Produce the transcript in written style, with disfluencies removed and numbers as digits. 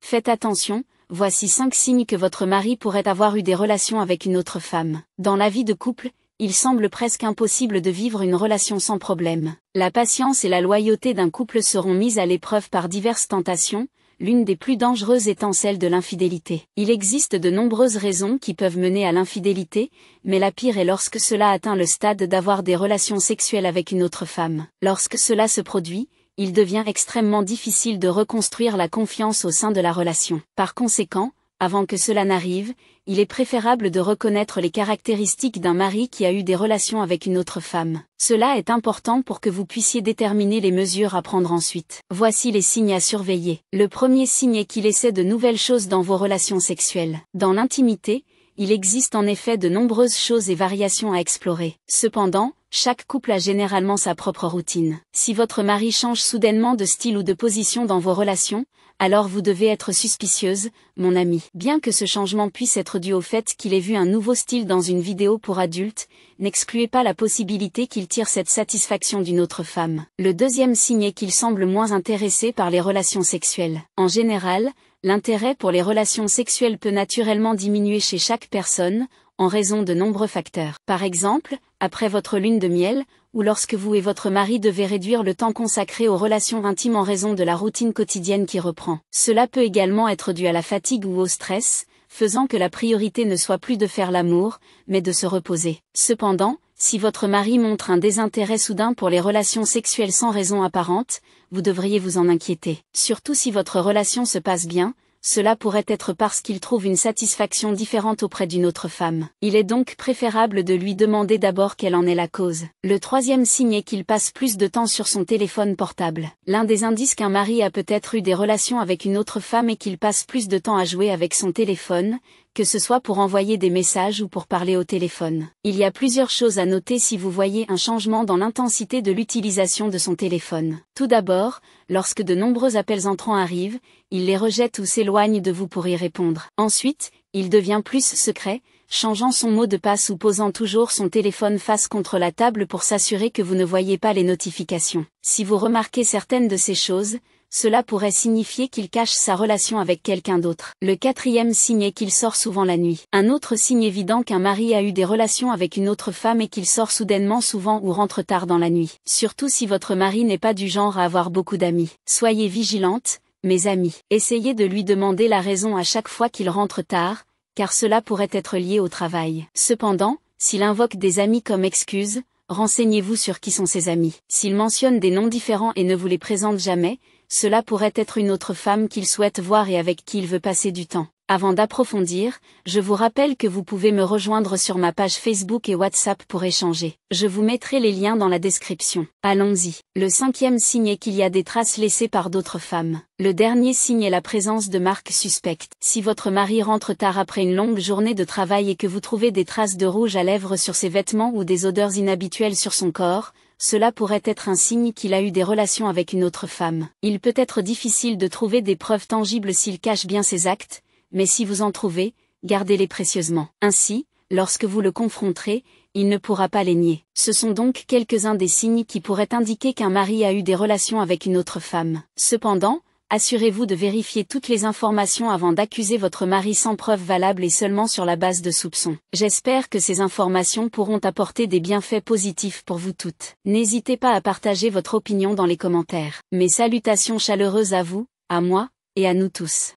Faites attention, voici 5 signes que votre mari pourrait avoir eu des relations avec une autre femme. Dans la vie de couple, il semble presque impossible de vivre une relation sans problème. La patience et la loyauté d'un couple seront mises à l'épreuve par diverses tentations, l'une des plus dangereuses étant celle de l'infidélité. Il existe de nombreuses raisons qui peuvent mener à l'infidélité, mais la pire est lorsque cela atteint le stade d'avoir des relations sexuelles avec une autre femme. Lorsque cela se produit, il devient extrêmement difficile de reconstruire la confiance au sein de la relation. Par conséquent, avant que cela n'arrive, il est préférable de reconnaître les caractéristiques d'un mari qui a eu des relations avec une autre femme. Cela est important pour que vous puissiez déterminer les mesures à prendre ensuite. Voici les signes à surveiller. Le premier signe est qu'il essaie de nouvelles choses dans vos relations sexuelles. Dans l'intimité, il existe en effet de nombreuses choses et variations à explorer. Cependant, chaque couple a généralement sa propre routine. Si votre mari change soudainement de style ou de position dans vos relations, alors vous devez être suspicieuse, mon ami. Bien que ce changement puisse être dû au fait qu'il ait vu un nouveau style dans une vidéo pour adultes, n'excluez pas la possibilité qu'il tire cette satisfaction d'une autre femme. Le deuxième signe est qu'il semble moins intéressé par les relations sexuelles. En général, l'intérêt pour les relations sexuelles peut naturellement diminuer chez chaque personne, en raison de nombreux facteurs. Par exemple, après votre lune de miel, ou lorsque vous et votre mari devez réduire le temps consacré aux relations intimes en raison de la routine quotidienne qui reprend. Cela peut également être dû à la fatigue ou au stress, faisant que la priorité ne soit plus de faire l'amour, mais de se reposer. Cependant, si votre mari montre un désintérêt soudain pour les relations sexuelles sans raison apparente, vous devriez vous en inquiéter. Surtout si votre relation se passe bien, cela pourrait être parce qu'il trouve une satisfaction différente auprès d'une autre femme. Il est donc préférable de lui demander d'abord quelle en est la cause. Le troisième signe est qu'il passe plus de temps sur son téléphone portable. L'un des indices qu'un mari a peut-être eu des relations avec une autre femme est qu'il passe plus de temps à jouer avec son téléphone, que ce soit pour envoyer des messages ou pour parler au téléphone. Il y a plusieurs choses à noter si vous voyez un changement dans l'intensité de l'utilisation de son téléphone. Tout d'abord, lorsque de nombreux appels entrants arrivent, il les rejette ou s'éloigne de vous pour y répondre. Ensuite, il devient plus secret, changeant son mot de passe ou posant toujours son téléphone face contre la table pour s'assurer que vous ne voyez pas les notifications. Si vous remarquez certaines de ces choses, cela pourrait signifier qu'il cache sa relation avec quelqu'un d'autre. Le quatrième signe est qu'il sort souvent la nuit. Un autre signe évident qu'un mari a eu des relations avec une autre femme est qu'il sort soudainement souvent ou rentre tard dans la nuit. Surtout si votre mari n'est pas du genre à avoir beaucoup d'amis. Soyez vigilantes, mes amis. Essayez de lui demander la raison à chaque fois qu'il rentre tard, car cela pourrait être lié au travail. Cependant, s'il invoque des amis comme excuse, renseignez-vous sur qui sont ses amis. S'il mentionne des noms différents et ne vous les présente jamais, cela pourrait être une autre femme qu'il souhaite voir et avec qui il veut passer du temps. Avant d'approfondir, je vous rappelle que vous pouvez me rejoindre sur ma page Facebook et WhatsApp pour échanger. Je vous mettrai les liens dans la description. Allons-y. Le cinquième signe est qu'il y a des traces laissées par d'autres femmes. Le dernier signe est la présence de marques suspectes. Si votre mari rentre tard après une longue journée de travail et que vous trouvez des traces de rouge à lèvres sur ses vêtements ou des odeurs inhabituelles sur son corps, cela pourrait être un signe qu'il a eu des relations avec une autre femme. Il peut être difficile de trouver des preuves tangibles s'il cache bien ses actes, mais si vous en trouvez, gardez-les précieusement. Ainsi, lorsque vous le confronterez, il ne pourra pas les nier. Ce sont donc quelques-uns des signes qui pourraient indiquer qu'un mari a eu des relations avec une autre femme. Cependant, assurez-vous de vérifier toutes les informations avant d'accuser votre mari sans preuve valable et seulement sur la base de soupçons. J'espère que ces informations pourront apporter des bienfaits positifs pour vous toutes. N'hésitez pas à partager votre opinion dans les commentaires. Mes salutations chaleureuses à vous, à moi, et à nous tous.